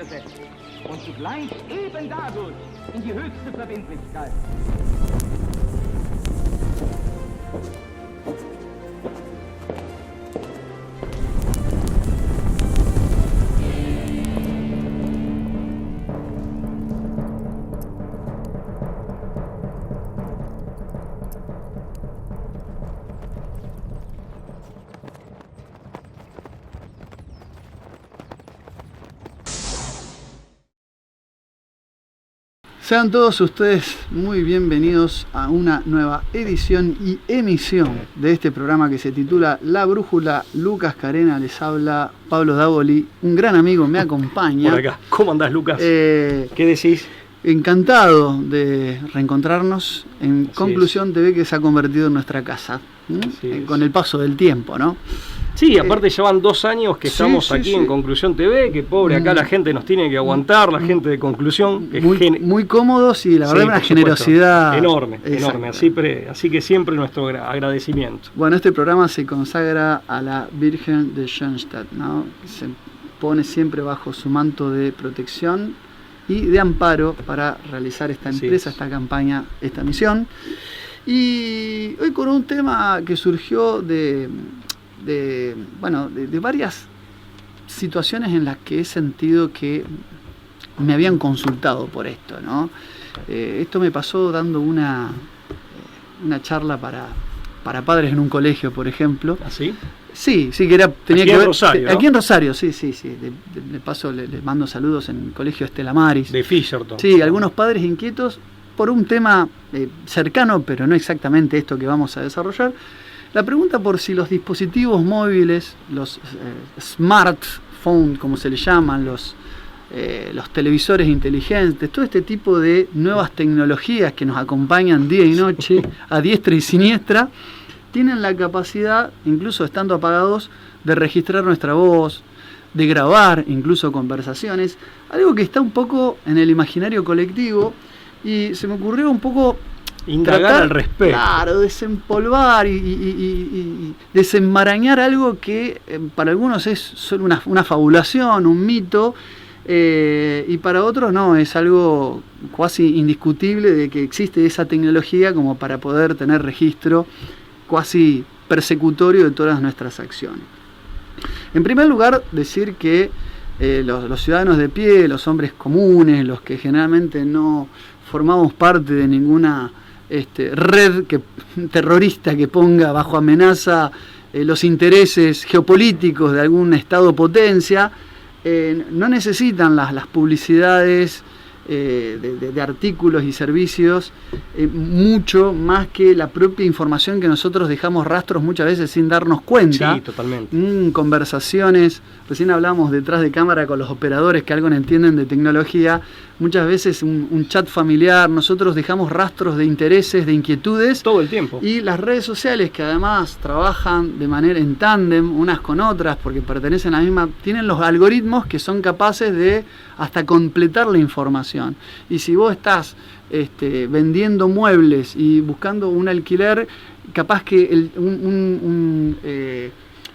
gesetzt und zugleich eben dadurch in die höchste Verbindlichkeit. Sean todos ustedes muy bienvenidos a una nueva edición y emisión de este programa que se titula La Brújula. Lucas Carena les habla, Pablo Davoli, un gran amigo me acompaña. Por acá. ¿Cómo andás, Lucas? ¿Qué decís? Encantado de reencontrarnos en Conclusión TV, que se ha convertido en nuestra casa, con el paso del tiempo, ¿no? Sí, aparte ya van 2 años que estamos aquí en Conclusión TV, que pobre, acá la gente nos tiene que aguantar, la gente de Conclusión. Que muy cómodos y la verdad una generosidad enorme, enorme. Así que siempre nuestro agradecimiento. Bueno, este programa se consagra a la Virgen de Schoenstatt, ¿no? Se pone siempre bajo su manto de protección y de amparo para realizar esta empresa, esta campaña, esta misión. Y hoy con un tema que surgió de varias situaciones en las que he sentido que me habían consultado por esto, ¿no? Esto me pasó dando una charla para padres en un colegio, por ejemplo. ¿Ah, sí? Sí, que era, tenía aquí que ver. Rosario, ¿no? Aquí en Rosario, sí. De paso les mando saludos en el colegio Estela Maris. De Fisherton. Sí, algunos padres inquietos por un tema cercano, pero no exactamente esto que vamos a desarrollar. La pregunta por si los dispositivos móviles, los smartphones, como se les llaman, los televisores inteligentes, todo este tipo de nuevas tecnologías que nos acompañan día y noche, a diestra y siniestra, tienen la capacidad, incluso estando apagados, de registrar nuestra voz, de grabar incluso conversaciones, algo que está un poco en el imaginario colectivo, y se me ocurrió un poco indagar al respecto. Claro, desempolvar y desenmarañar algo que para algunos es solo una fabulación, un mito, y para otros no, es algo casi indiscutible de que existe esa tecnología como para poder tener registro casi persecutorio de todas nuestras acciones. En primer lugar, decir que los ciudadanos de pie, los hombres comunes, los que generalmente no formamos parte de ninguna red terrorista que ponga bajo amenaza los intereses geopolíticos de algún estado potencia, no necesitan las publicidades de artículos y servicios mucho más que la propia información que nosotros dejamos rastros muchas veces sin darnos cuenta. Sí, totalmente. Conversaciones, recién hablamos detrás de cámara con los operadores que algo no entienden de tecnología, muchas veces un chat familiar, nosotros dejamos rastros de intereses, de inquietudes todo el tiempo. Y las redes sociales, que además trabajan de manera en tándem unas con otras porque pertenecen a la misma, tienen los algoritmos que son capaces de hasta completar la información. Y si vos estás vendiendo muebles y buscando un alquiler, capaz que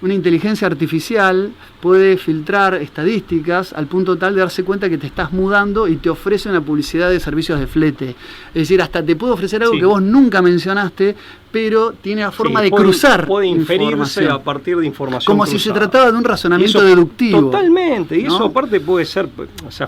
una inteligencia artificial puede filtrar estadísticas al punto tal de darse cuenta que te estás mudando y te ofrece una publicidad de servicios de flete. Es decir, hasta te puede ofrecer algo que vos nunca mencionaste, pero tiene la forma de cruzar. Puede inferirse a partir de información como cruzada. Si se trataba de un razonamiento deductivo. Totalmente, y ¿no? Eso aparte puede ser,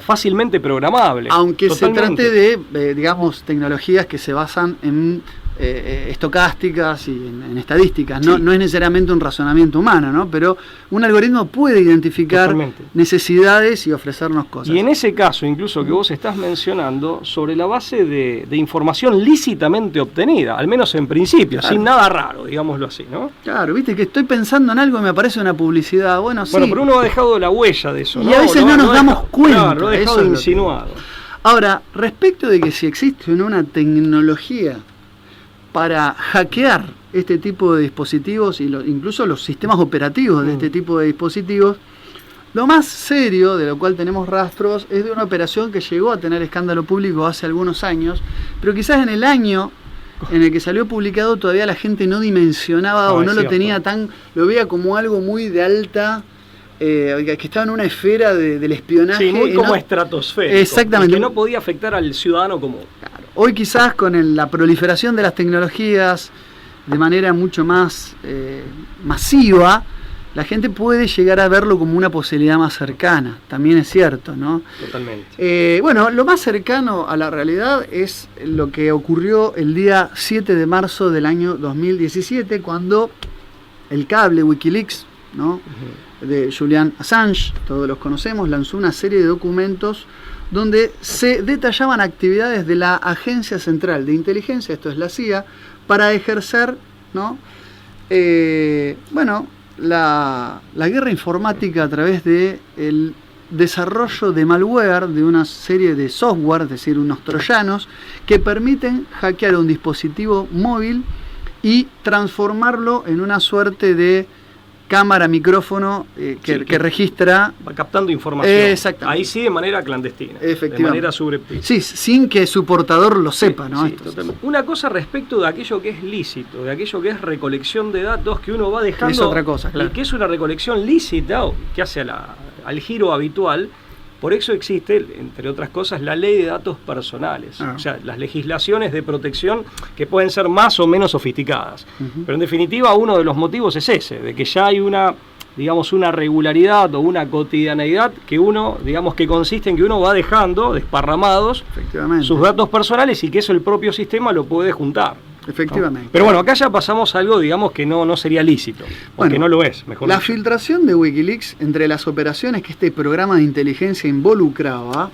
fácilmente programable. Aunque totalmente. Se trate de, digamos, tecnologías que se basan en estocásticas y en estadísticas, no es necesariamente un razonamiento humano, ¿no? Pero un algoritmo puede identificar necesidades y ofrecernos cosas. Y en ese caso, incluso que vos estás mencionando, sobre la base de información lícitamente obtenida, al menos en principio, sin nada raro, digámoslo así, ¿no? Claro, viste que estoy pensando en algo y me aparece una publicidad, bueno, pero uno ha dejado la huella de eso, y a veces no nos damos cuenta. Claro, lo ha dejado insinuado. Ahora, respecto de que si existe una tecnología para hackear este tipo de dispositivos y incluso los sistemas operativos de este tipo de dispositivos, lo más serio, de lo cual tenemos rastros, es de una operación que llegó a tener escándalo público hace algunos años, pero quizás en el año en el que salió publicado todavía la gente no dimensionaba o no lo tenía lo veía como algo muy de alta que estaba en una esfera del espionaje. Sí, muy como estratosférico. Exactamente. Y que no podía afectar al ciudadano común. Claro. Hoy quizás con la proliferación de las tecnologías de manera mucho más masiva, la gente puede llegar a verlo como una posibilidad más cercana, también es cierto, ¿no? Totalmente. Bueno, lo más cercano a la realidad es lo que ocurrió el día 7 de marzo del año 2017, cuando el cable Wikileaks, ¿no? De Julian Assange, todos los conocemos, lanzó una serie de documentos donde se detallaban actividades de la Agencia Central de Inteligencia, esto es la CIA, para ejercer, ¿no? La guerra informática a través de el desarrollo de malware, de una serie de software, es decir, unos troyanos, que permiten hackear un dispositivo móvil y transformarlo en una suerte de cámara, micrófono que registra... Va captando información. Exactamente. Ahí sí de manera clandestina. Efectivamente. De manera subrepticia. Sí, sin que su portador lo sepa, ¿no? Sí, totalmente. Una cosa respecto de aquello que es lícito, de aquello que es recolección de datos que uno va dejando... Que es otra cosa, claro. Y que es una recolección lícita, o que hace al giro habitual. Por eso existe, entre otras cosas, la ley de datos personales. O sea, las legislaciones de protección que pueden ser más o menos sofisticadas. Pero en definitiva, uno de los motivos es ese, de que ya hay una regularidad o una cotidianeidad que que consiste en que uno va dejando desparramados sus datos personales y que eso el propio sistema lo puede juntar. Efectivamente. ¿No? Pero bueno, acá ya pasamos a algo, que no sería lícito, porque no lo es, mejor la dicho. filtración de Wikileaks entre las operaciones que este programa de inteligencia involucraba,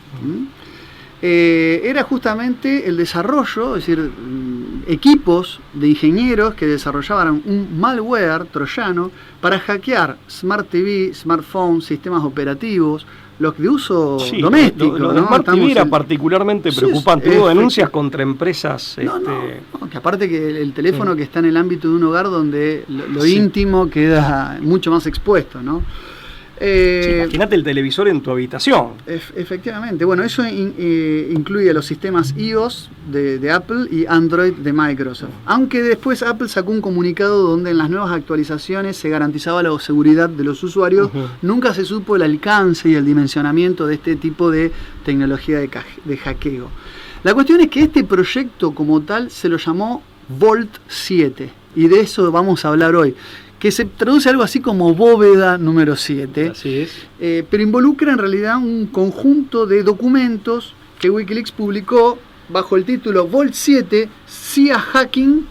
era justamente el desarrollo, es decir, equipos de ingenieros que desarrollaban un malware troyano para hackear Smart TV, smartphones, sistemas operativos, los de uso doméstico. Lo de Smart TV era particularmente preocupante. Hubo denuncias contra empresas. Que aparte que el teléfono que está en el ámbito de un hogar donde lo íntimo queda mucho más expuesto, ¿no? Imagínate el televisor en tu habitación. Efectivamente. Bueno, eso incluye los sistemas iOS de Apple y Android de Microsoft. Aunque después Apple sacó un comunicado donde en las nuevas actualizaciones se garantizaba la seguridad de los usuarios, nunca se supo el alcance y el dimensionamiento de este tipo de tecnología de hackeo. La cuestión es que este proyecto como tal se lo llamó Vault 7 y de eso vamos a hablar hoy, que se traduce algo así como bóveda número 7. Así es. Pero involucra en realidad un conjunto de documentos que Wikileaks publicó bajo el título Vault 7 CIA Hacking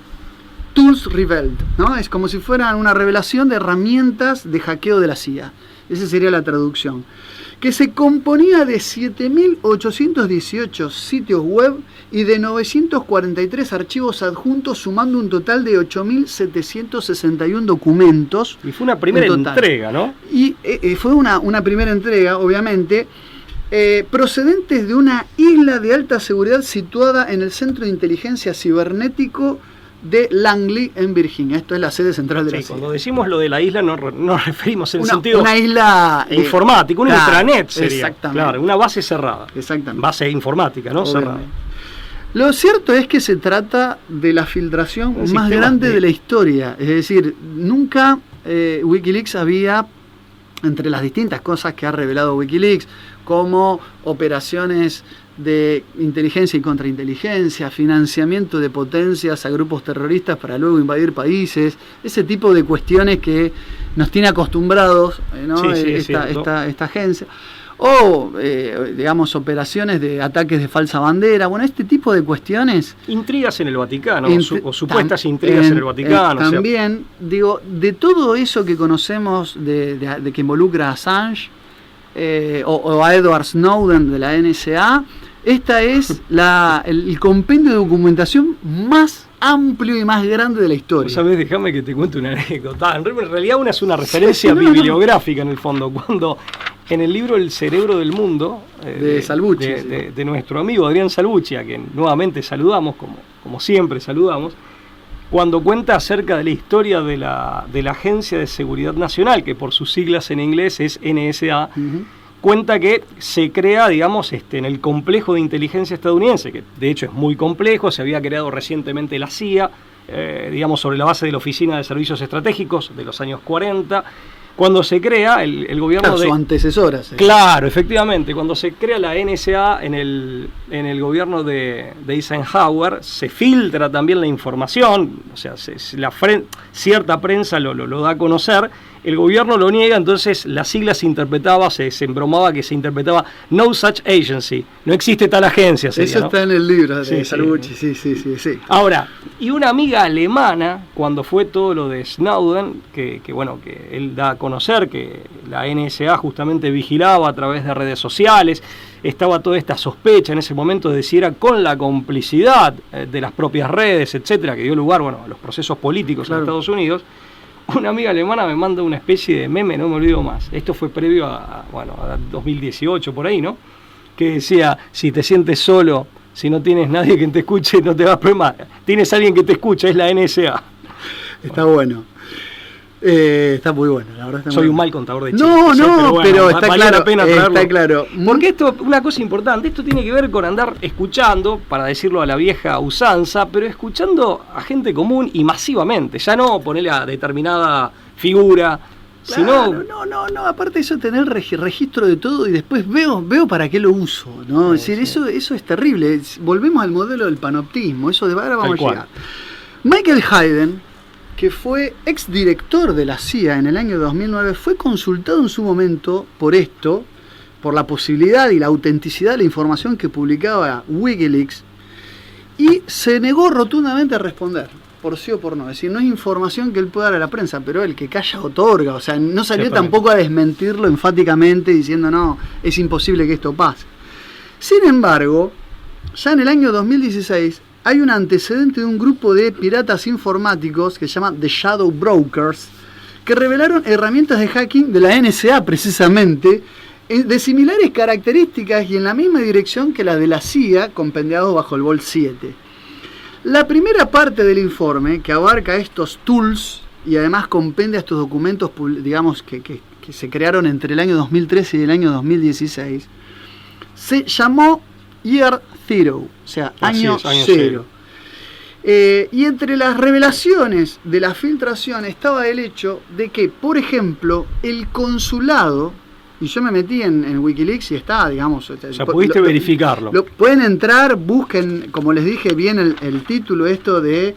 Tools Revealed, ¿no? Es como si fueran una revelación de herramientas de hackeo de la CIA. Esa sería la traducción. Que se componía de 7.818 sitios web y de 943 archivos adjuntos, sumando un total de 8.761 documentos. Y fue una primera entrega, ¿no? Y fue una primera entrega, obviamente, procedentes de una isla de alta seguridad situada en el Centro de Inteligencia Cibernético de Langley en Virginia. Esto es la sede central de la CIA. Cuando decimos lo de la isla no nos referimos en el sentido una isla informática, un intranet sería. Exactamente. Claro, una base cerrada. Exactamente. Base informática, ¿no? Obviamente. Cerrada. Lo cierto es que se trata de la filtración más grande de la historia. Es decir, nunca Wikileaks había, entre las distintas cosas que ha revelado Wikileaks, como operaciones de inteligencia y contrainteligencia, financiamiento de potencias a grupos terroristas para luego invadir países, ese tipo de cuestiones que nos tiene acostumbrados, ¿no? Esta agencia, o digamos operaciones de ataques de falsa bandera, bueno, este tipo de cuestiones. Intrigas en el Vaticano, o supuestas intrigas en el Vaticano. También, digo, de todo eso que conocemos de que involucra a Assange, o a Edward Snowden de la NSA, esta es el compendio de documentación más amplio y más grande de la historia. ¿Sabes? Déjame que te cuente una anécdota. En realidad es una referencia bibliográfica en el fondo, cuando en el libro El cerebro del mundo de Salvucci, de nuestro amigo Adrián Salvucci, a quien nuevamente saludamos, como siempre saludamos, cuando cuenta acerca de la historia de la Agencia de Seguridad Nacional, que por sus siglas en inglés es NSA, cuenta que se crea, digamos, en el complejo de inteligencia estadounidense, que de hecho es muy complejo, se había creado recientemente la CIA, digamos, sobre la base de la Oficina de Servicios Estratégicos de los años 40, Cuando se crea el gobierno claro, de... su antecesora. Sí. Claro, efectivamente, cuando se crea la NSA en el gobierno de Eisenhower, se filtra también la información, o sea, cierta prensa lo da a conocer, el gobierno lo niega, entonces la sigla se interpretaba, se embromaba que se interpretaba no such agency, no existe tal agencia. Sería, eso ¿no? está en el libro de Salvucci, sí. sí. Ahora, y una amiga alemana, cuando fue todo lo de Snowden, que él da a conocer que la NSA justamente vigilaba a través de redes sociales, estaba toda esta sospecha en ese momento de si era con la complicidad de las propias redes, etcétera, que dio lugar, a los procesos políticos en Estados Unidos. Una amiga alemana me manda una especie de meme, no me olvido más. Esto fue previo a 2018, por ahí, ¿no? Que decía, si te sientes solo, si no tienes nadie que te escuche, no te vas a problemar. Tienes alguien que te escucha, es la NSA. Está bueno. Está muy bueno, la verdad. Soy un mal contador de chistes. Pero está vale claro. La pena traerlo. Está claro. Porque esto, una cosa importante, esto tiene que ver con andar escuchando, para decirlo a la vieja usanza, pero escuchando a gente común y masivamente. Ya no ponerle a determinada figura, claro, no, aparte de eso, tener registro de todo y después veo para qué lo uso, ¿no? Es decir, eso es terrible. Volvemos al modelo del panoptismo, eso de ahora vamos a llegar. Michael Hayden, que fue exdirector de la CIA en el año 2009, fue consultado en su momento por la posibilidad y la autenticidad de la información que publicaba Wikileaks, y se negó rotundamente a responder, por sí o por no. Es decir, no es información que él pueda dar a la prensa, pero el que calla otorga. O sea, no salió tampoco a desmentirlo enfáticamente diciendo, no, es imposible que esto pase. Sin embargo, ya en el año 2016, hay un antecedente de un grupo de piratas informáticos que se llama The Shadow Brokers, que revelaron herramientas de hacking de la NSA precisamente, de similares características y en la misma dirección que la de la CIA, compendiado bajo el Vault 7. La primera parte del informe, que abarca estos tools y además compendia estos documentos, digamos, que se crearon entre el año 2013 y el año 2016, se llamó Year Zero, o sea, año cero. Y entre las revelaciones de la filtración estaba el hecho de que, por ejemplo, el consulado, y yo me metí en Wikileaks y está, digamos... O sea, pudiste verificarlo. Pueden entrar, busquen, como les dije bien, el título esto de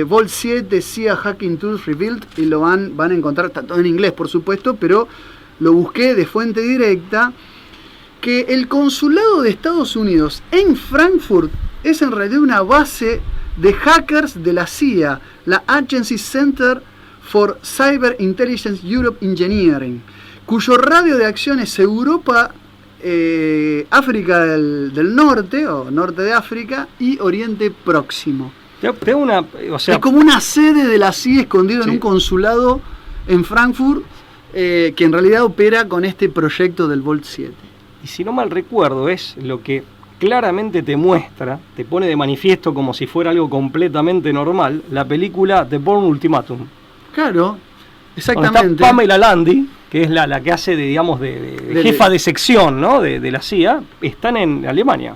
Vault 7 CIA Hacking Tools Revealed, y lo van a encontrar, está todo en inglés por supuesto, pero lo busqué de fuente directa, que el consulado de Estados Unidos en Frankfurt es en realidad una base de hackers de la CIA, la Agency Center for Cyber Intelligence Europe Engineering, cuyo radio de acción es Europa, África del Norte, o Norte de África, y Oriente Próximo. Es como una sede de la CIA escondida en un consulado en Frankfurt, que en realidad opera con este proyecto del Vault 7. Y si no mal recuerdo, es lo que claramente te muestra, te pone de manifiesto como si fuera algo completamente normal, la película The Bourne Ultimatum. Claro, exactamente. Donde está Pamela Landy, que es la que hace de jefa de sección, ¿no? de la CIA, están en Alemania.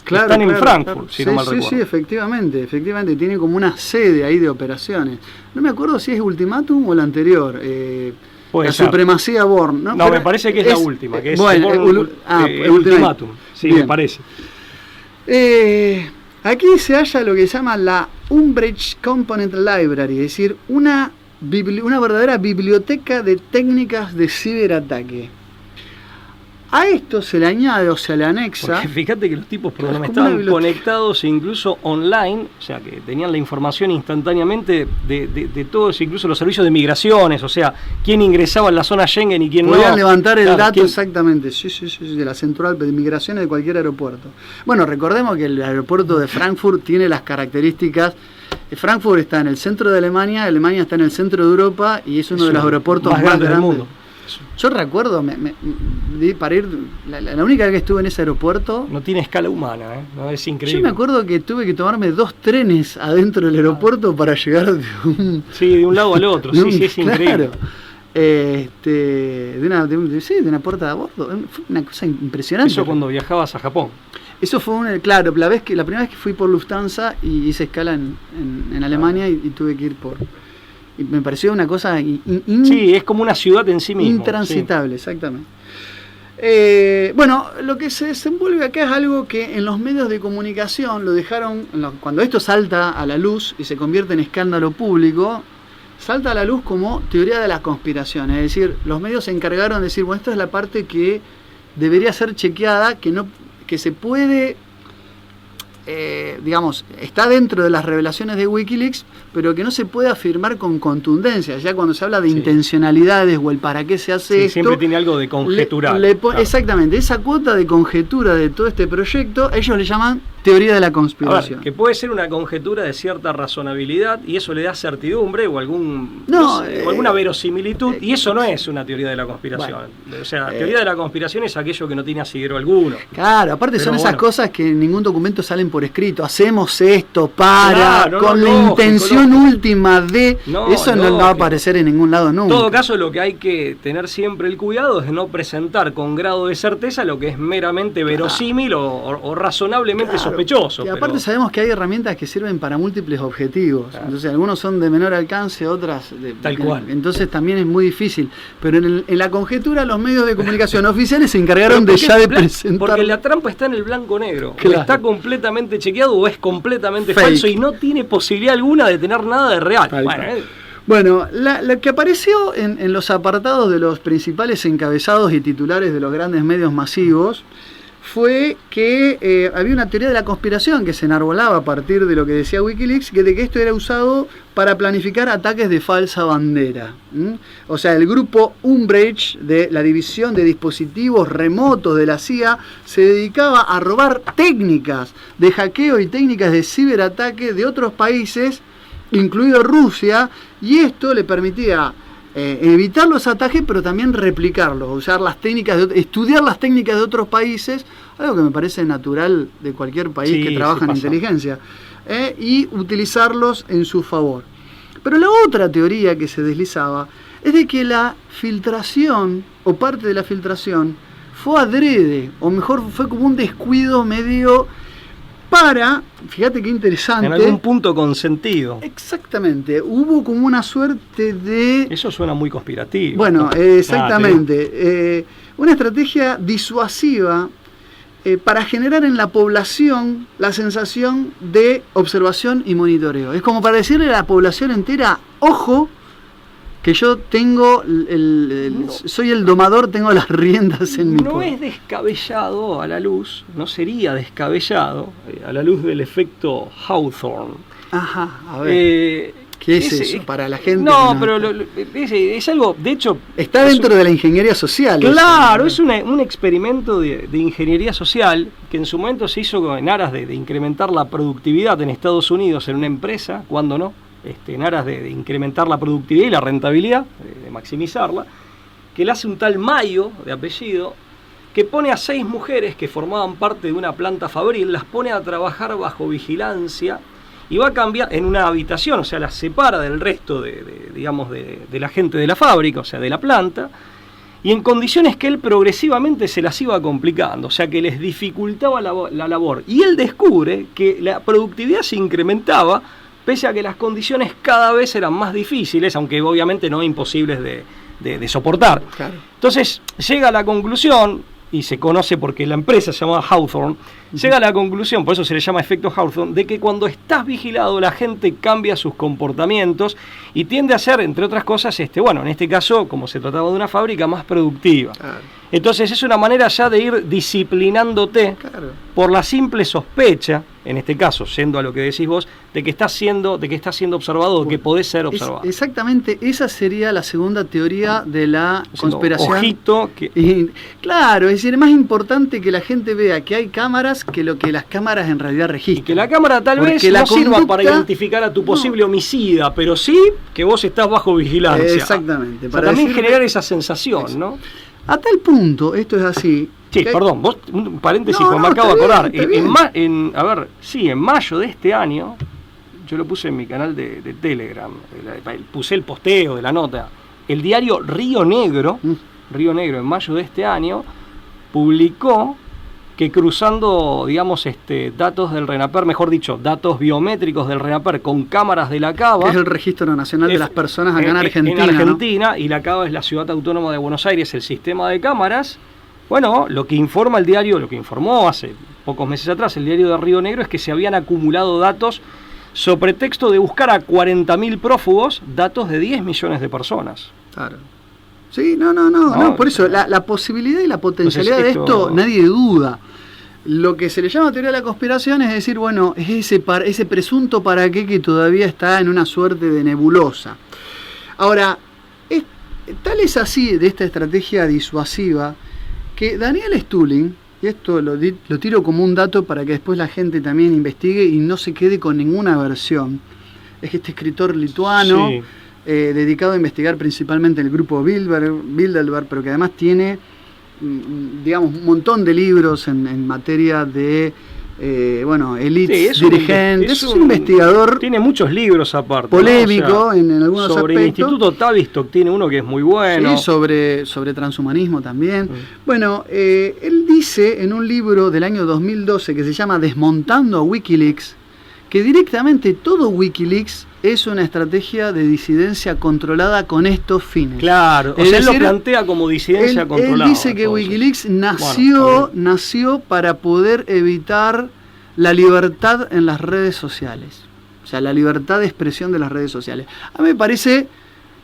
Están en Frankfurt, si no mal recuerdo. Sí, efectivamente, tiene como una sede ahí de operaciones. No me acuerdo si es Ultimatum o la anterior. La supremacía Bourne, ¿no? No, me parece que es la última, que es Ultimatum. Sí, bien. Me parece. Aquí se halla lo que se llama la Umbridge Component Library, es decir, una verdadera biblioteca de técnicas de ciberataque. A esto se le añade o se le anexa... Porque fíjate que los tipos estaban conectados incluso online, o sea, que tenían la información instantáneamente de todos, incluso los servicios de migraciones, o sea, quién ingresaba en la zona Schengen y quién no. Podían levantar el dato exactamente, sí, de la central de migraciones de cualquier aeropuerto. Bueno, recordemos que el aeropuerto de Frankfurt tiene las características... Frankfurt está en el centro de Alemania está en el centro de Europa y es uno de los aeropuertos más grandes del mundo. Yo recuerdo, para ir, la única vez que estuve en ese aeropuerto... No tiene escala humana, no, es increíble. Yo me acuerdo que tuve que tomarme 2 trenes adentro del aeropuerto para llegar de un lado al otro, es increíble. De una puerta de a bordo, fue una cosa impresionante. Eso cuando viajabas a Japón. Eso fue la primera vez que fui por Lufthansa y hice escala en Alemania y tuve que ir Y me pareció una cosa sí, es como una ciudad en sí misma. Intransitable, sí. Exactamente. Bueno, lo que se desenvuelve acá es algo que en los medios de comunicación lo dejaron, cuando esto salta a la luz y se convierte en escándalo público, salta a la luz como teoría de la conspiración. Es decir, los medios se encargaron de decir, bueno, esta es la parte que debería ser chequeada, que se puede, digamos, está dentro de las revelaciones de Wikileaks, pero que no se puede afirmar con contundencia. Ya cuando se habla de intencionalidades o el para qué se hace esto, siempre tiene algo de conjetural. Claro. Exactamente, esa cuota de conjetura de todo este proyecto, ellos le llaman teoría de la conspiración. A ver, que puede ser una conjetura de cierta razonabilidad y eso le da certidumbre o alguna verosimilitud, y eso no es una teoría de la conspiración. Bueno, o sea, teoría de la conspiración es aquello que no tiene asidero alguno. Claro, aparte son esas cosas que en ningún documento salen por escrito. Hacemos esto para, con la intención última de... eso no va a aparecer en ningún lado nunca. En todo caso, lo que hay que tener siempre el cuidado es de no presentar con grado de certeza lo que es meramente verosímil o razonablemente sospechoso. Y aparte sabemos que hay herramientas que sirven para múltiples objetivos. Claro. Entonces algunos son de menor alcance, otras... Tal cual. Entonces también es muy difícil. Pero en la conjetura los medios de comunicación oficiales se encargaron de presentar... Porque la trampa está en el blanco-negro. Claro. O está completamente chequeado o es completamente falso y no tiene posibilidad alguna de tener nada de real. Bueno, la que apareció en los apartados de los principales encabezados y titulares de los grandes medios masivos fue que había una teoría de la conspiración que se enarbolaba a partir de lo que decía Wikileaks, de que esto era usado para planificar ataques de falsa bandera. O sea, el grupo Umbridge de la división de dispositivos remotos de la CIA se dedicaba a robar técnicas de hackeo y técnicas de ciberataque de otros países, incluido Rusia, y esto le permitía evitar los ataques, pero también replicarlos, usar las técnicas, estudiar las técnicas de otros países, algo que me parece natural de cualquier país que trabaja en inteligencia, y utilizarlos en su favor. Pero la otra teoría que se deslizaba es de que la filtración, o parte de la filtración, fue adrede, o mejor fue como un descuido medio para, fíjate qué interesante. En algún punto consentido. Exactamente, hubo como una suerte de... Eso suena muy conspirativo. Bueno, exactamente. Una estrategia disuasiva para generar en la población la sensación de observación y monitoreo. Es como para decirle a la población entera, ojo, que yo tengo soy el domador, tengo las riendas en mi poder. No es descabellado a la luz, no sería descabellado a la luz del efecto Hawthorne. Ajá, a ver. ¿Qué es eso para la gente? No, pero es algo, de hecho... Está dentro de la ingeniería social. Claro, es un experimento de ingeniería social que en su momento se hizo en aras de incrementar la productividad en Estados Unidos en una empresa, ¿cuándo no? En aras de incrementar la productividad y la rentabilidad, de maximizarla, que le hace un tal Mayo, de apellido, que pone a 6 mujeres que formaban parte de una planta fabril, las pone a trabajar bajo vigilancia y va a cambiar en una habitación, o sea, las separa del resto de la gente de la fábrica, o sea, de la planta, y en condiciones que él progresivamente se las iba complicando, o sea, que les dificultaba la labor. Y él descubre que la productividad se incrementaba pese a que las condiciones cada vez eran más difíciles, aunque obviamente no imposibles de soportar. Claro. Entonces llega a la conclusión, y se conoce porque la empresa se llama Hawthorne, llega a la conclusión, por eso se le llama efecto Hawthorne, de que cuando estás vigilado la gente cambia sus comportamientos y tiende a ser, entre otras cosas, en este caso, como se trataba de una fábrica, más productiva. Claro. Entonces es una manera ya de ir disciplinándote por la simple sospecha, en este caso, yendo a lo que decís vos, de que estás siendo observado, que podés ser observado. Exactamente, esa sería la segunda teoría de la conspiración. Ojito claro, es decir, es más importante que la gente vea que hay cámaras que lo que las cámaras en realidad registran. Y que la cámara tal vez no sirva para identificar a tu posible homicida, pero sí que vos estás bajo vigilancia. Exactamente. Para también generar esa sensación, ¿no? A tal punto, esto es así. Sí, perdón, vos, un paréntesis, me acabo de acordar. En mayo de este año, yo lo puse en mi canal de Telegram, puse el posteo de la nota. El diario Río Negro, en mayo de este año, publicó que cruzando, digamos, datos del RENAPER, mejor dicho, datos biométricos del RENAPER con cámaras de la CABA. Que es el Registro Nacional de las Personas acá en Argentina. En Argentina, ¿no? Y la CABA es la Ciudad Autónoma de Buenos Aires, el sistema de cámaras. Bueno, lo que informa el diario, lo que informó hace pocos meses atrás el diario de Río Negro es que se habían acumulado datos sobre pretexto de buscar a 40.000 prófugos, datos de 10 millones de personas. Claro. Sí, no, por eso la posibilidad y la potencialidad de esto nadie duda. Lo que se le llama teoría de la conspiración es decir, bueno, es ese presunto para qué que todavía está en una suerte de nebulosa. Ahora, tal es así de esta estrategia disuasiva que Daniel Stulin, y esto lo tiro como un dato para que después la gente también investigue y no se quede con ninguna versión, es este escritor lituano, sí, dedicado a investigar principalmente el grupo Bilderberg, pero que además tiene, digamos, un montón de libros en materia de élites, sí, dirigentes. Es un investigador. Tiene muchos libros aparte. Polémico, ¿no? O sea, en algunos aspectos. Sobre el Instituto Tavistock tiene uno que es muy bueno. Sí, sobre transhumanismo también. Bueno, él dice en un libro del año 2012 que se llama Desmontando a Wikileaks, que directamente todo Wikileaks es una estrategia de disidencia controlada con estos fines. Claro, o sea, él lo plantea como disidencia controlada. Él dice que Wikileaks nació para poder evitar la libertad en las redes sociales. O sea, la libertad de expresión de las redes sociales. A mí me parece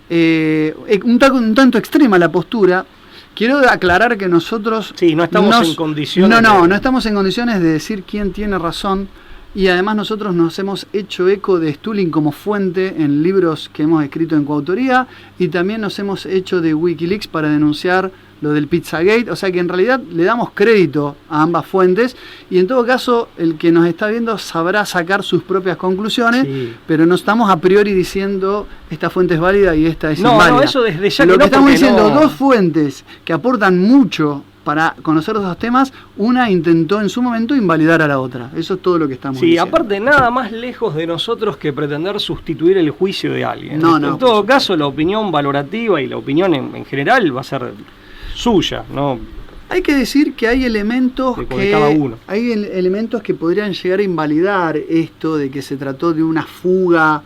un tanto extrema la postura. Quiero aclarar que nosotros... Sí, no estamos en condiciones... No estamos en condiciones de decir quién tiene razón. Y además nosotros nos hemos hecho eco de Stulin como fuente en libros que hemos escrito en coautoría y también nos hemos hecho de Wikileaks para denunciar lo del Pizzagate, o sea que en realidad le damos crédito a ambas fuentes y en todo caso el que nos está viendo sabrá sacar sus propias conclusiones, sí, pero no estamos a priori diciendo esta fuente es válida y esta es inválida. No, eso desde ya lo que estamos diciendo, dos fuentes que aportan mucho para conocer esos temas, una intentó en su momento invalidar a la otra. Eso es todo lo que estamos diciendo. Sí, aparte nada más lejos de nosotros que pretender sustituir el juicio de alguien. En todo caso, la opinión valorativa y la opinión en general va a ser suya, ¿no? Hay que decir que hay elementos de cada uno. Hay elementos que podrían llegar a invalidar esto de que se trató de una fuga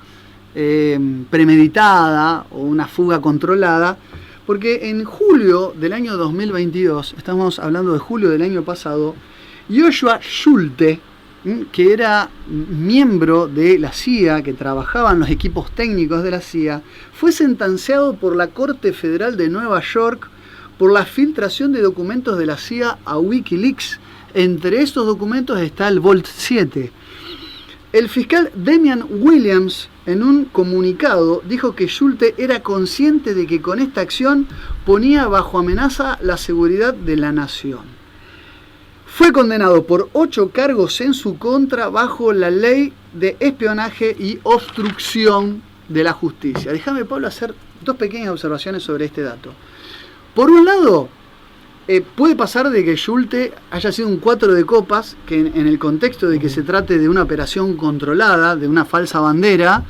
premeditada o una fuga controlada. Porque en julio del año 2022, estamos hablando de julio del año pasado, Joshua Schulte, que era miembro de la CIA, que trabajaba en los equipos técnicos de la CIA, fue sentenciado por la Corte Federal de Nueva York por la filtración de documentos de la CIA a Wikileaks. Entre estos documentos está el Vault 7. El fiscal Damian Williams, en un comunicado, dijo que Schulte era consciente de que con esta acción ponía bajo amenaza la seguridad de la nación. Fue condenado por 8 cargos en su contra bajo la ley de espionaje y obstrucción de la justicia. Déjame, Pablo, hacer 2 pequeñas observaciones sobre este dato. Por un lado, puede pasar de que Schulte haya sido un 4 de copas, que en el contexto de que se trate de una operación controlada, de una falsa bandera,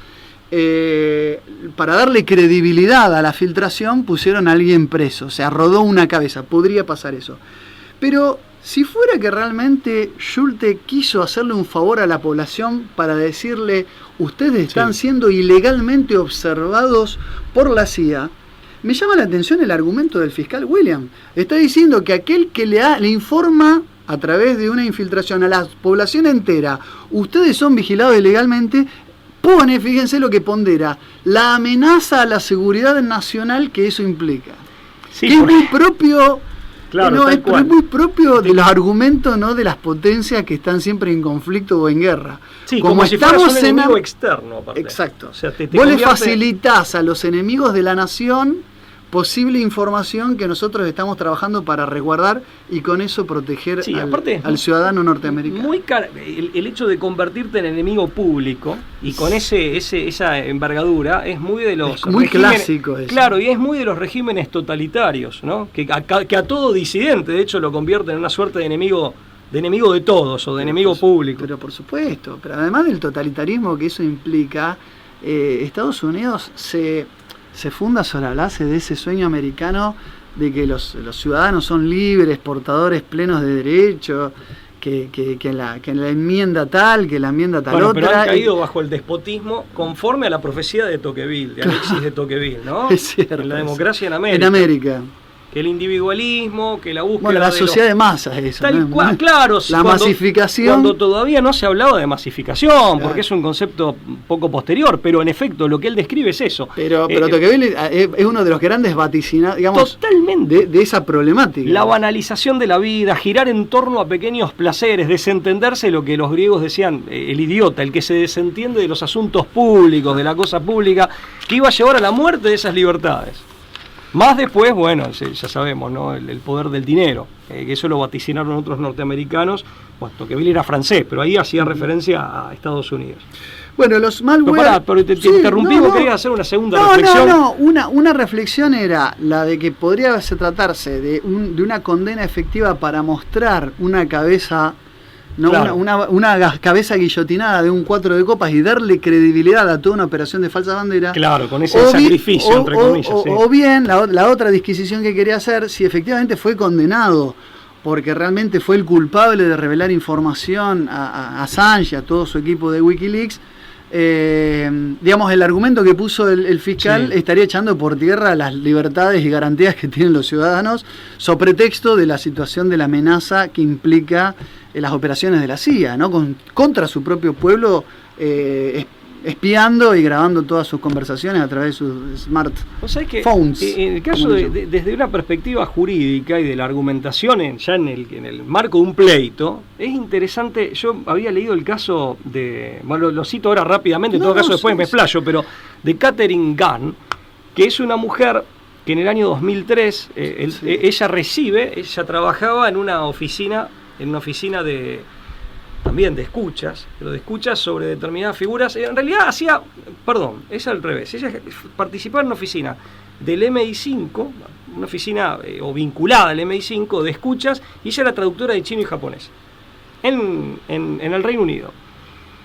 para darle credibilidad a la filtración pusieron a alguien preso, o sea, rodó una cabeza, podría pasar eso. Pero si fuera que realmente Schulte quiso hacerle un favor a la población para decirle, ustedes están siendo ilegalmente observados por la CIA, me llama la atención el argumento del fiscal William. Está diciendo que aquel que le informa a través de una infiltración a la población entera, ustedes son vigilados ilegalmente, pone, fíjense lo que pondera, la amenaza a la seguridad nacional que eso implica. Sí, que es muy propio, claro, es muy propio de los argumentos, ¿no?, de las potencias que están siempre en conflicto o en guerra. Sí, como si fueras un enemigo externo. Aparte. Exacto. O sea, vos le facilitás a los enemigos de la nación posible información que nosotros estamos trabajando para resguardar y con eso proteger al ciudadano norteamericano. El hecho de convertirte en enemigo público y con esa envergadura es muy de los muy clásico eso. Claro, y es muy de los regímenes totalitarios, ¿no? Que a todo disidente, de hecho, lo convierten en una suerte de enemigo de todos o de enemigo público. Pero por supuesto, pero además del totalitarismo que eso implica, Estados Unidos se funda sobre la base de ese sueño americano de que los ciudadanos son libres, portadores plenos de derechos, que la enmienda tal, que la enmienda tal otra. Pero han caído bajo el despotismo conforme a la profecía de Tocqueville, de Alexis de Tocqueville, ¿no? Es cierto. En la democracia en América. En América. Que el individualismo, que la búsqueda bueno, la sociedad de masas, eso. Tal ¿no? cual, claro. La masificación. Cuando todavía no se hablaba de masificación, porque es un concepto poco posterior, pero en efecto lo que él describe es eso. Pero Tocqueville es uno de los grandes vaticinados, digamos, totalmente de esa problemática. La banalización de la vida, girar en torno a pequeños placeres, desentenderse lo que los griegos decían, el idiota, el que se desentiende de los asuntos públicos, de la cosa pública, que iba a llevar a la muerte de esas libertades. Más después, bueno, ya sabemos, ¿no? El poder del dinero, que eso lo vaticinaron otros norteamericanos. Bueno, Tocqueville era francés, pero ahí hacía referencia a Estados Unidos. Bueno, los malware... Pero te interrumpí, vos querías hacer una segunda reflexión. Una reflexión era la de que podría tratarse de una condena efectiva para mostrar una cabeza... ¿no? Claro. Una cabeza guillotinada de un 4 de copas y darle credibilidad a toda una operación de falsa bandera. Claro, con ese sacrificio, entre comillas. O bien, la otra disquisición que quería hacer, si efectivamente fue condenado, porque realmente fue el culpable de revelar información a Assange y a todo su equipo de Wikileaks, digamos, el argumento que puso el fiscal estaría echando por tierra las libertades y garantías que tienen los ciudadanos, sobre pretexto de la situación de la amenaza que implica las operaciones de la CIA, ¿no? Contra su propio pueblo, espiando y grabando todas sus conversaciones a través de sus smartphones. En el caso desde una perspectiva jurídica y de la argumentación en el marco de un pleito, es interesante. Yo había leído el caso de, bueno, lo cito ahora rápidamente, en todo caso después me explayo, pero de Catherine Gunn, que es una mujer que en el año 2003 ella trabajaba en una oficina también de escuchas, pero de escuchas sobre determinadas figuras. En realidad es al revés. Ella participaba en una oficina del MI5, una oficina o vinculada al MI5 de escuchas, y ella era traductora de chino y japonés en el Reino Unido.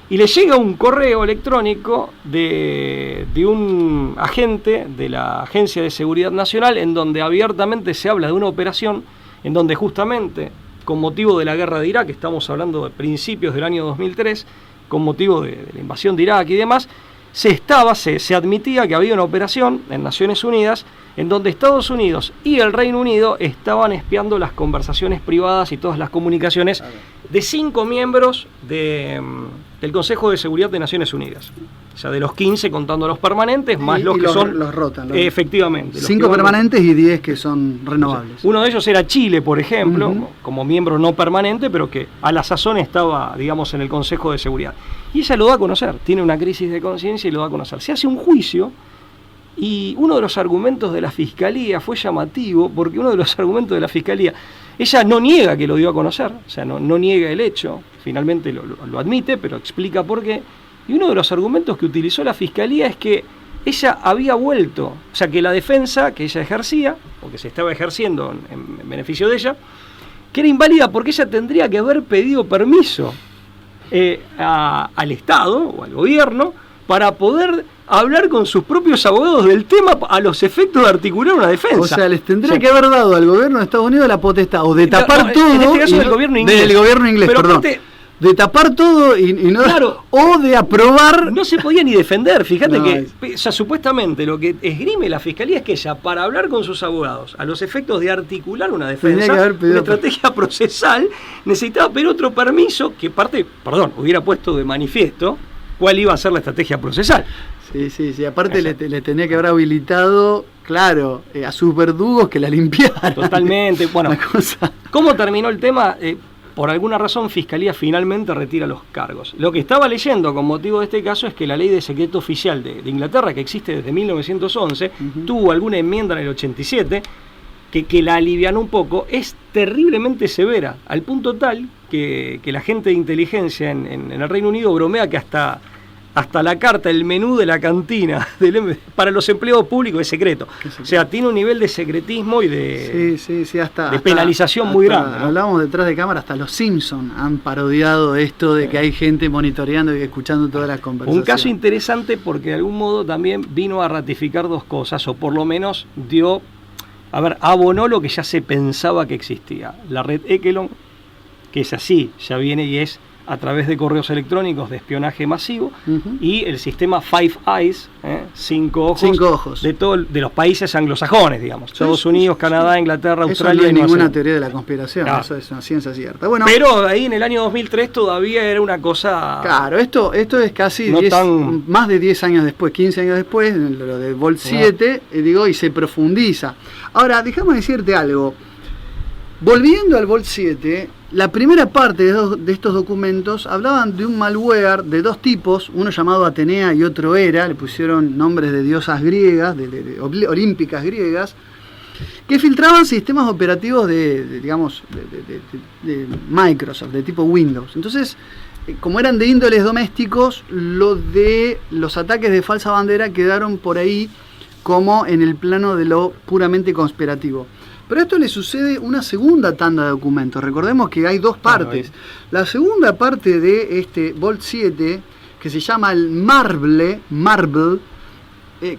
Y le llega un correo electrónico de un agente de la Agencia de Seguridad Nacional, en donde abiertamente se habla de una operación en donde justamente, con motivo de la guerra de Irak, estamos hablando de principios del año 2003, con motivo de la invasión de Irak y demás, se admitía que había una operación en Naciones Unidas en donde Estados Unidos y el Reino Unido estaban espiando las conversaciones privadas y todas las comunicaciones de 5 miembros del Consejo de Seguridad de Naciones Unidas. O sea, de los 15 contando los permanentes, más los que son... Los rotan. Efectivamente. 5 permanentes y 10 que son renovables. Uno de ellos era Chile, por ejemplo, como miembro no permanente, pero que a la sazón estaba, digamos, en el Consejo de Seguridad. Y ella lo da a conocer, tiene una crisis de conciencia y lo da a conocer. Se hace un juicio y uno de los argumentos de la Fiscalía fue llamativo, porque uno de los argumentos de la Fiscalía, ella no niega que lo dio a conocer, o sea, no niega el hecho, finalmente lo admite, pero explica por qué. Y uno de los argumentos que utilizó la Fiscalía es que ella había vuelto, o sea, que la defensa que ella ejercía, o que se estaba ejerciendo en beneficio de ella, que era inválida porque ella tendría que haber pedido permiso al Estado o al gobierno para poder hablar con sus propios abogados del tema a los efectos de articular una defensa. O sea, les tendría que haber dado al gobierno de Estados Unidos la potestad o de tapar todo. En este caso del gobierno inglés. Del gobierno inglés, pero perdón. De tapar todo y no, claro, o de aprobar. No se podía ni defender. Fíjate o sea, supuestamente lo que esgrime la Fiscalía es que ella, para hablar con sus abogados a los efectos de articular una defensa, una estrategia procesal, necesitaba pedir otro permiso que hubiera puesto de manifiesto cuál iba a ser la estrategia procesal. Sí, aparte le tenía que haber habilitado, claro, a sus verdugos que la limpiaran. Totalmente. Bueno, ¿cómo terminó el tema? Por alguna razón, Fiscalía finalmente retira los cargos. Lo que estaba leyendo con motivo de este caso es que la ley de secreto oficial de Inglaterra, que existe desde 1911, tuvo alguna enmienda en el 87, que la alivianó un poco. Es terriblemente severa, al punto tal que la gente de inteligencia en el Reino Unido bromea que hasta la carta, el menú de la cantina para los empleados públicos es secreto. O sea, tiene un nivel de secretismo y de penalización muy grande, ¿no? Hablábamos detrás de cámara, hasta los Simpsons han parodiado esto de que hay gente monitoreando y escuchando todas las conversaciones. Un caso interesante porque de algún modo también vino a ratificar dos cosas, o por lo menos dio a ver, abonó lo que ya se pensaba que existía. La red Echelon, que es así, ya viene y es a través de correos electrónicos de espionaje masivo, y el sistema Five Eyes, 5 ojos, de los países anglosajones, digamos, Estados Unidos, Canadá, Inglaterra, Australia. No hay ninguna teoría de la conspiración, eso es una ciencia cierta. Bueno, pero ahí en el año 2003 todavía era una cosa... Claro, esto es casi no más de 10 años después, 15 años después, lo de Vault 7, y se profundiza. Ahora, déjame decirte algo. Volviendo al Vault 7, la primera parte de estos documentos hablaban de un malware de dos tipos, uno llamado Atenea y otro Hera, le pusieron nombres de diosas griegas, de olímpicas griegas, que filtraban sistemas operativos de Microsoft, de tipo Windows. Entonces, como eran de índoles domésticos, los ataques de falsa bandera quedaron por ahí como en el plano de lo puramente conspirativo. Pero a esto le sucede una segunda tanda de documentos. Recordemos que hay dos partes. La segunda parte de este Vault 7, que se llama el Marble,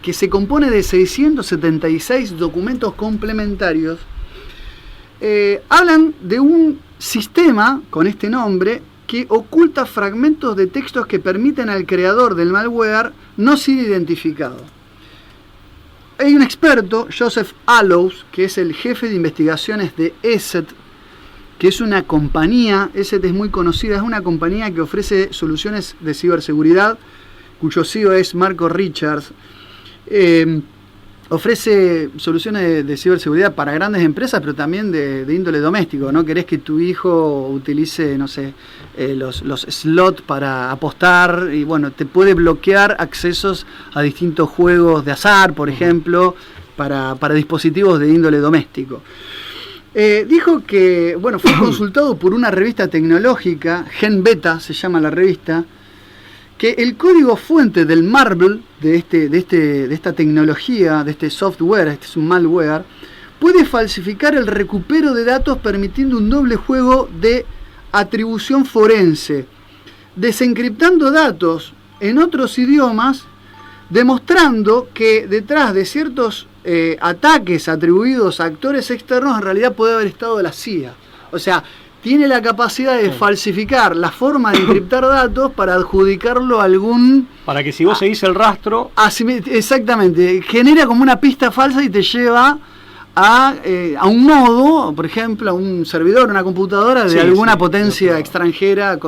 que se compone de 676 documentos complementarios, hablan de un sistema con este nombre que oculta fragmentos de textos que permiten al creador del malware no ser identificado. Hay un experto, Joseph Allows, que es el jefe de investigaciones de ESET, que es una compañía, ESET es muy conocida, es una compañía que ofrece soluciones de ciberseguridad, cuyo CEO es Marco Richards. Ofrece soluciones de ciberseguridad para grandes empresas, pero también de índole doméstico. ¿No querés que tu hijo utilice, no sé, los slots para apostar? Y bueno, te puede bloquear accesos a distintos juegos de azar, por ejemplo, para dispositivos de índole doméstico. Dijo que, bueno, fue consultado por una revista tecnológica, GenBeta se llama la revista, que el código fuente del Marble, de esta tecnología, de este software, este es un malware, puede falsificar el recupero de datos permitiendo un doble juego de atribución forense, desencriptando datos en otros idiomas, demostrando que detrás de ciertos ataques atribuidos a actores externos en realidad puede haber estado la CIA. O sea, tiene la capacidad de falsificar la forma de encriptar datos para adjudicarlo a algún... Para que si vos seguís el rastro... Exactamente, genera como una pista falsa y te lleva a un nodo, por ejemplo, a un servidor, una computadora de alguna potencia extranjera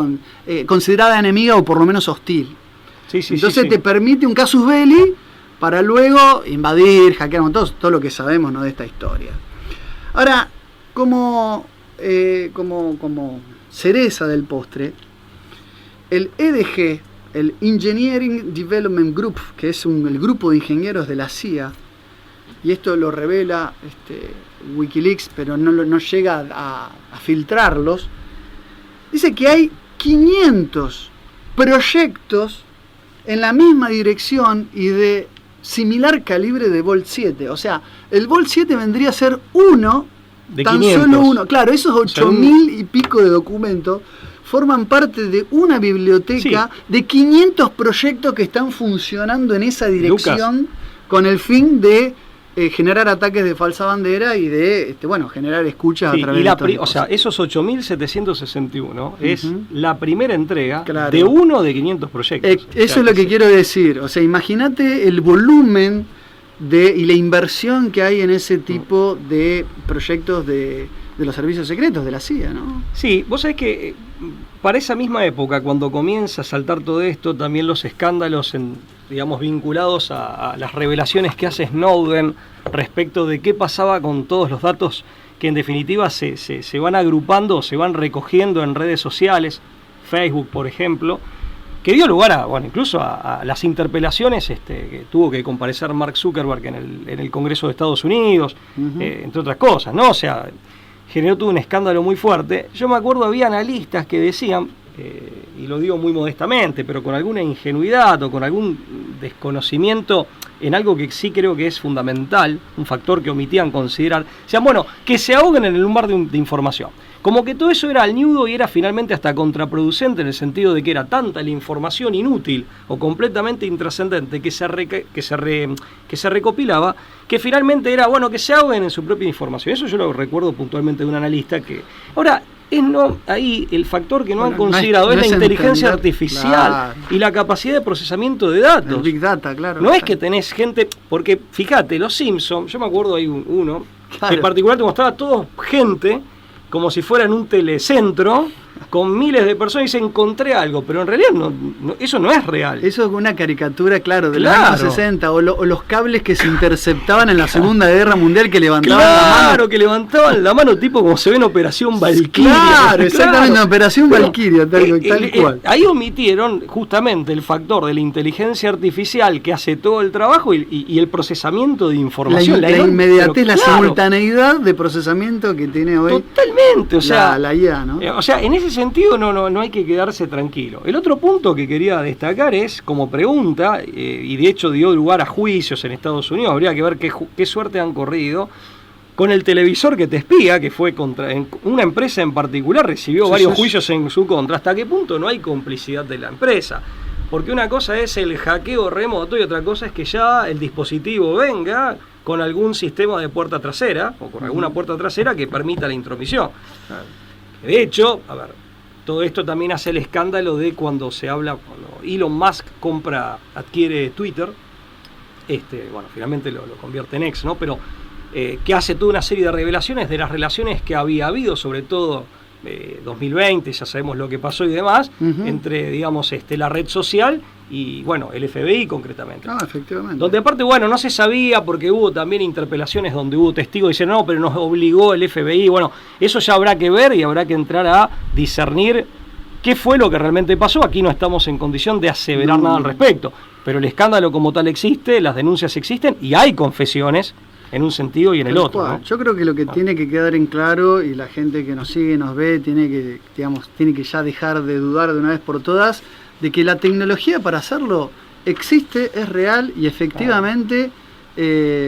considerada enemiga o por lo menos hostil. Entonces te permite un casus belli para luego invadir, hackear, todo lo que sabemos, ¿no?, de esta historia. Ahora, como cereza del postre, el EDG, el Engineering Development Group, que es el grupo de ingenieros de la CIA, y esto lo revela Wikileaks, pero no llega a filtrarlos, dice que hay 500 proyectos en la misma dirección y de similar calibre de Vault 7. O sea, el Vault 7 vendría a ser uno, de tan 500. Solo uno. Claro, esos 8.000 y pico de documentos forman parte de una biblioteca de 500 proyectos que están funcionando en esa dirección, Lucas, con el fin de generar ataques de falsa bandera y de generar escuchas a través de o sea, esos 8.761 es la primera entrega de uno de 500 proyectos. Eso es lo que quiero decir. O sea, imagínate el volumen y la inversión que hay en ese tipo de proyectos de los servicios secretos de la CIA, ¿no? Sí, vos sabés que para esa misma época, cuando comienza a saltar todo esto, también los escándalos vinculados a las revelaciones que hace Snowden respecto de qué pasaba con todos los datos que en definitiva se van agrupando, se van recogiendo en redes sociales, Facebook por ejemplo, que dio lugar incluso a las interpelaciones que tuvo que comparecer Mark Zuckerberg en el Congreso de Estados Unidos, entre otras cosas, ¿no? O sea, generó todo un escándalo muy fuerte. Yo me acuerdo, había analistas que decían, y lo digo muy modestamente, pero con alguna ingenuidad o con algún desconocimiento en algo que sí creo que es fundamental, un factor que omitían considerar. Decían, bueno, que se ahoguen en el mar de información. Como que todo eso era al ñudo y era finalmente hasta contraproducente en el sentido de que era tanta la información inútil o completamente intrascendente que se recopilaba, que finalmente era, bueno, que se ahoguen en su propia información. Eso yo lo recuerdo puntualmente de un analista que... Ahora, ahí el factor que no han considerado es la inteligencia artificial, claro, y la capacidad de procesamiento de datos. El Big Data, claro. No es que tenés gente, porque fíjate, los Simpsons, yo me acuerdo hay uno, claro, que en particular te mostraba todo gente como si fuera en un telecentro con miles de personas y se encontré algo, pero en realidad eso no es real. Eso es una caricatura, claro, de los años 60, o los cables que se interceptaban en la Segunda Guerra Mundial que levantaban la mano. Claro, que levantaban la mano tipo como se ve en Operación Valkyria. Claro, exactamente, en Operación Valkyria, tal cual. Ahí omitieron justamente el factor de la inteligencia artificial que hace todo el trabajo y el procesamiento de información. La inmediatez, la simultaneidad de procesamiento que tiene hoy. Totalmente, o sea, la IA, ¿no? O sea, en ese sentido no hay que quedarse tranquilo. El otro punto que quería destacar es, como pregunta, y de hecho dio lugar a juicios en Estados Unidos, habría que ver qué suerte han corrido, con el televisor que te espía, que fue contra una empresa en particular, recibió varios juicios en su contra. ¿Hasta qué punto no hay complicidad de la empresa? Porque una cosa es el hackeo remoto y otra cosa es que ya el dispositivo venga con algún sistema de puerta trasera o con alguna puerta trasera que permita la intromisión. Claro. De hecho, a ver, todo esto también hace el escándalo de cuando Elon Musk adquiere Twitter, bueno, finalmente lo convierte en X, ¿no? Pero que hace toda una serie de revelaciones de las relaciones que había habido, sobre todo 2020, ya sabemos lo que pasó y demás, entre, digamos, la red social y, bueno, el FBI concretamente. Efectivamente. Donde aparte, bueno, no se sabía porque hubo también interpelaciones donde hubo testigos diciendo, no, pero nos obligó el FBI. Bueno, eso ya habrá que ver y habrá que entrar a discernir qué fue lo que realmente pasó. Aquí no estamos en condición de aseverar nada al respecto, pero el escándalo como tal existe, las denuncias existen y hay confesiones en un sentido y en el otro, ¿no? Yo creo que lo que tiene que quedar en claro, y la gente que nos sigue, nos ve, tiene que ya dejar de dudar de una vez por todas, de que la tecnología para hacerlo existe, es real y efectivamente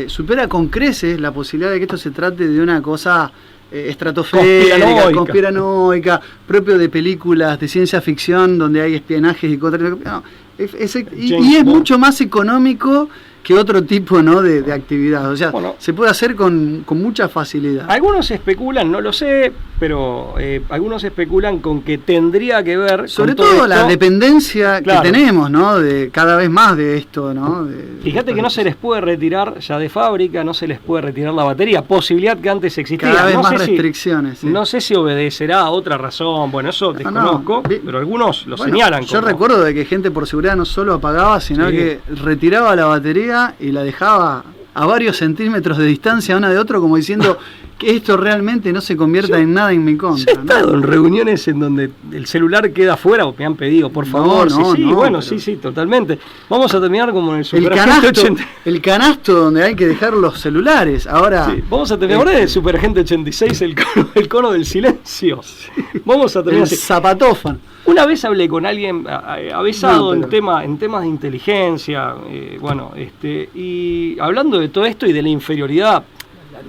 supera con creces la posibilidad de que esto se trate de una cosa estratosférica, conspiranoica, propio de películas de ciencia ficción donde hay espionajes y cosas. No, y es mucho más económico que otro tipo, ¿no?, de actividad. O sea, se puede hacer con mucha facilidad. Algunos especulan, no lo sé, pero algunos especulan con que tendría que ver sobre con todo la dependencia que tenemos, ¿no?, de cada vez más de esto, ¿no? Fíjate que no se les puede retirar ya de fábrica, no se les puede retirar la batería, posibilidad que antes existía. Cada vez más restricciones. No sé si obedecerá a otra razón, bueno, eso desconozco, pero algunos lo señalan. Yo recuerdo de que gente por seguridad no solo apagaba, sino que retiraba la batería y la dejaba a varios centímetros de distancia una de otro, como diciendo que esto realmente no se convierta en nada en mi contra. Yo he estado en reuniones en donde el celular queda afuera, o me han pedido, por favor, sí, totalmente. Vamos a terminar como en el Superagente 86. El canasto donde hay que dejar los celulares. Ahora vamos a terminar ahora en el Superagente 86, el cono del silencio. Vamos a terminar el zapatófano. Una vez hablé con alguien avisado en temas de inteligencia, y hablando de todo esto y de la inferioridad,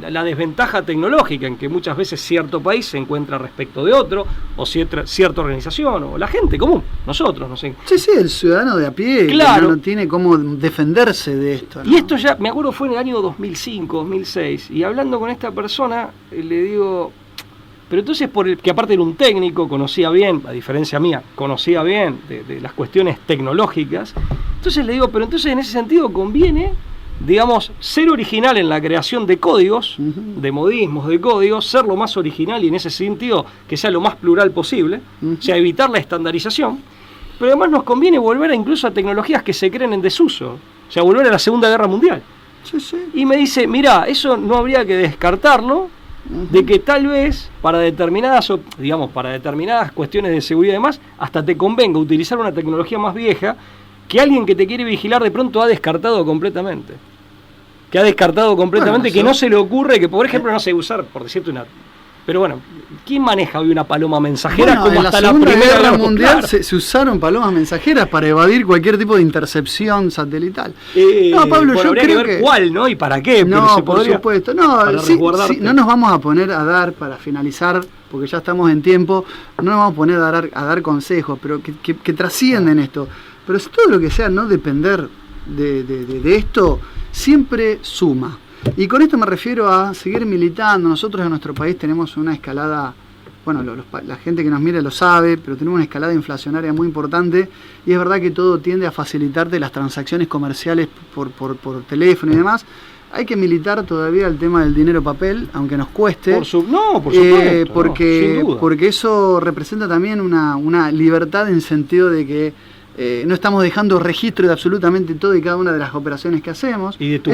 la desventaja tecnológica en que muchas veces cierto país se encuentra respecto de otro, o cierta organización, o la gente común, nosotros, no sé. Sí, el ciudadano de a pie, claro, que no tiene cómo defenderse de esto, ¿no? Y esto ya, me acuerdo, fue en el año 2005, 2006, y hablando con esta persona, le digo... Pero entonces, que aparte era un técnico, conocía bien, a diferencia mía, conocía bien de las cuestiones tecnológicas, entonces le digo, pero entonces en ese sentido conviene, digamos, ser original en la creación de códigos, de modismos, de códigos, ser lo más original y en ese sentido que sea lo más plural posible, o sea, evitar la estandarización, pero además nos conviene volver incluso a tecnologías que se creen en desuso, o sea, volver a la Segunda Guerra Mundial. Y me dice, mirá, eso no habría que descartarlo, de que tal vez para determinadas cuestiones de seguridad y demás, hasta te convenga utilizar una tecnología más vieja que alguien que te quiere vigilar de pronto ha descartado completamente. Que no se le ocurre que, por ejemplo, no sé, usar, por decirte Pero bueno, ¿quién maneja hoy una paloma mensajera? Bueno, como en la hasta Segunda Primera Guerra Mundial claro. se usaron palomas mensajeras para evadir cualquier tipo de intercepción satelital. No, Pablo, yo habría creo que ver cuál, ¿no? Y para qué. No, pero se por podría, supuesto. No, para resguardarte. no nos vamos a poner a dar, para finalizar, porque ya estamos en tiempo, no nos vamos a poner a dar consejos, pero que trascienden esto. Pero si todo lo que sea no depender de esto, siempre suma. Y con esto me refiero a seguir militando. Nosotros en nuestro país tenemos una escalada, bueno, la gente que nos mira lo sabe, pero tenemos una escalada inflacionaria muy importante y es verdad que todo tiende a facilitarte las transacciones comerciales por teléfono y demás. Hay que militar todavía el tema del dinero papel, aunque nos cueste. Por supuesto. Porque eso representa también una libertad en sentido de que no estamos dejando registro de absolutamente todo y cada una de las operaciones que hacemos. Y de tu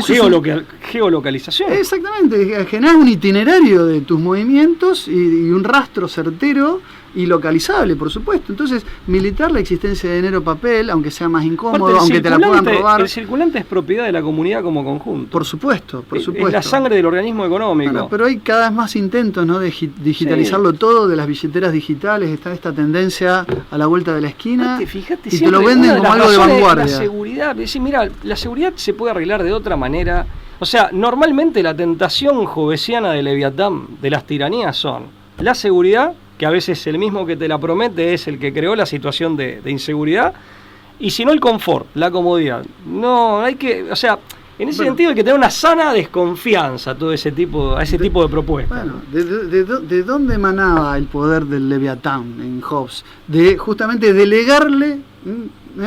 geolocalización. Exactamente, generar un itinerario de tus movimientos y un rastro certero y localizable, por supuesto. Entonces, militar la existencia de dinero papel, aunque sea más incómodo, aunque te la puedan robar. El circulante es propiedad de la comunidad como conjunto. Por supuesto. Es la sangre del organismo económico. Bueno, pero hay cada vez más intentos, ¿no?, de digitalizarlo todo, de las billeteras digitales. Está esta tendencia a la vuelta de la esquina. Fíjate, y te lo venden como algo de vanguardia. La seguridad, mira, la seguridad se puede arreglar de otra manera. O sea, normalmente la tentación jovesiana de Leviatán, de las tiranías, son la seguridad, que a veces el mismo que te la promete es el que creó la situación de inseguridad, y si no el confort, la comodidad. No, hay que, o sea, en ese sentido hay que tener una sana desconfianza a ese tipo de propuestas. Bueno, ¿de dónde emanaba el poder del Leviatán en Hobbes? De justamente delegarle...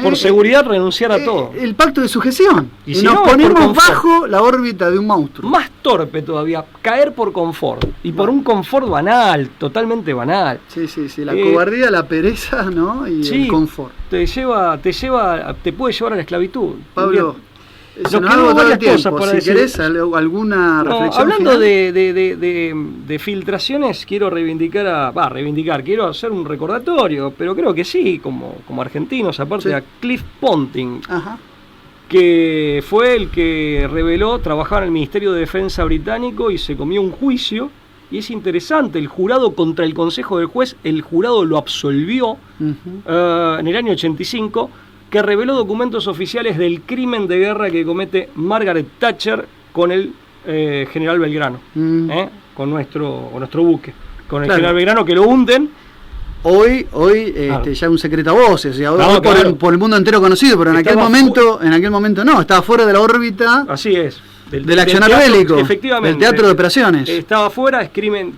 por seguridad renunciar a todo. El pacto de sujeción. Y si nos no, ponemos bajo la órbita de un monstruo. Más torpe todavía, caer por confort. Y por un confort banal, totalmente banal. Sí, la cobardía, la pereza, ¿no? Y el confort. Te puede llevar a la esclavitud. Pablo, nos quedó varias cosas para decir. Si querés alguna reflexión hablando final. de filtraciones, quiero quiero hacer un recordatorio, pero creo que sí, como argentinos, aparte a Cliff Ponting, que fue el que reveló, trabajaba en el Ministerio de Defensa británico y se comió un juicio, y es interesante, el jurado contra el consejo del juez, el jurado lo absolvió en el año 85, que reveló documentos oficiales del crimen de guerra que comete Margaret Thatcher con el general Belgrano, con nuestro buque, con el general Belgrano, que lo hunden. Hoy ya un secreto a voces, por el mundo entero conocido, pero en aquel momento no, estaba fuera de la órbita. Así es. Del accionar bélico, efectivamente, del teatro de operaciones. Estaba fuera, es crimen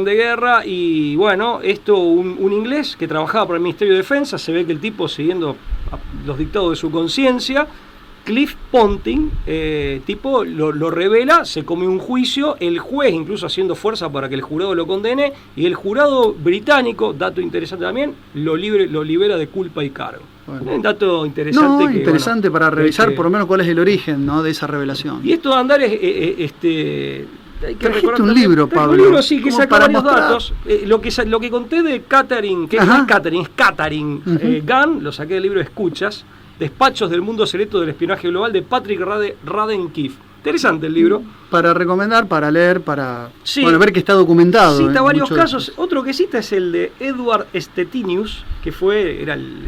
de guerra, y bueno, un inglés que trabajaba para el Ministerio de Defensa, se ve que el tipo, siguiendo los dictados de su conciencia, Cliff Ponting, lo revela, se come un juicio, el juez incluso haciendo fuerza para que el jurado lo condene, y el jurado británico, dato interesante también, lo libera de culpa y cargo. Bueno. Un dato interesante. Interesante para revisar por lo menos cuál es el origen, ¿no?, de esa revelación. Y esto de andar hay que recordar un libro, Pablo. Un libro, sí, que saca varios datos. Lo que conté de Catherine, que no es Catherine, es Catherine Gunn, lo saqué del libro Escuchas, Despachos del Mundo Secreto del Espionaje Global, de Patrick Radden Keefe. Interesante el libro. Para recomendar, para leer, para ver que está documentado. Cita varios casos. Otro que cita es el de Edward Stettinius, que era el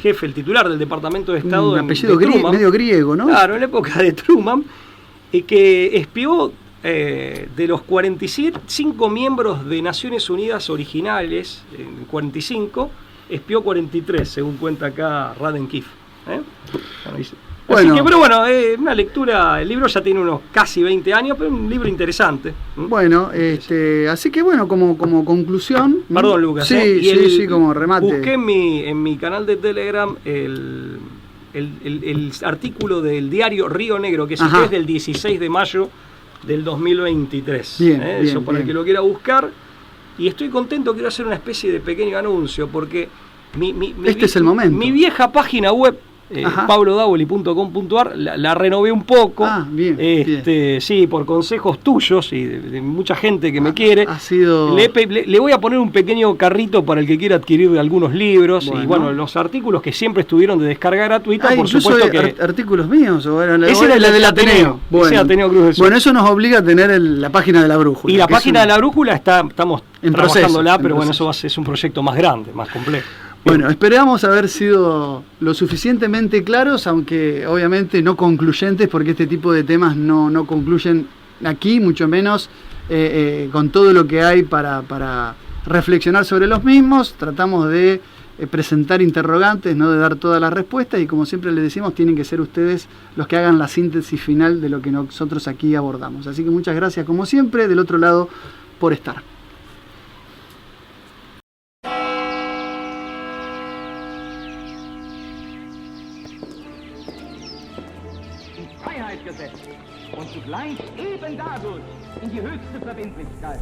jefe, el titular del Departamento de Estado. Un apellido medio griego, ¿no? Claro, en la época de Truman, que espió de los 45 miembros de Naciones Unidas originales, en 45, espió 43, según cuenta acá Radden Keefe. Así que, pero bueno, una lectura, el libro ya tiene unos casi 20 años, pero un libro interesante. Bueno, así que bueno, como conclusión... Perdón, Lucas. Sí, como remate. Busqué en mi canal de Telegram el artículo del diario Río Negro, que es del 16 de mayo del 2023. Eso para el que lo quiera buscar. Y estoy contento, quiero hacer una especie de pequeño anuncio, porque es el momento. Mi vieja página web, pablodavoli.com.ar, la renové un poco. Bien, bien. Sí, por consejos tuyos y de mucha gente que me quiere. Ha sido... Le voy a poner un pequeño carrito para el que quiera adquirir algunos libros. Y bueno, los artículos que siempre estuvieron de descarga gratuita, por supuesto que... artículos míos, o era ese era la del Ateneo. Bueno, Ateneo Cruz del Sur. Bueno, eso nos obliga a tener la página de la brújula. Y la página de la brújula estamos trabajándola, pero bueno, proceso. eso es un proyecto más grande, más complejo. Bueno, esperamos haber sido lo suficientemente claros, aunque obviamente no concluyentes, porque este tipo de temas no concluyen aquí, mucho menos con todo lo que hay para reflexionar sobre los mismos. Tratamos de presentar interrogantes, no de dar todas las respuestas, y como siempre les decimos, tienen que ser ustedes los que hagan la síntesis final de lo que nosotros aquí abordamos. Así que muchas gracias como siempre, del otro lado, por estar. Gesetzt und zugleich eben dadurch in die höchste Verbindlichkeit.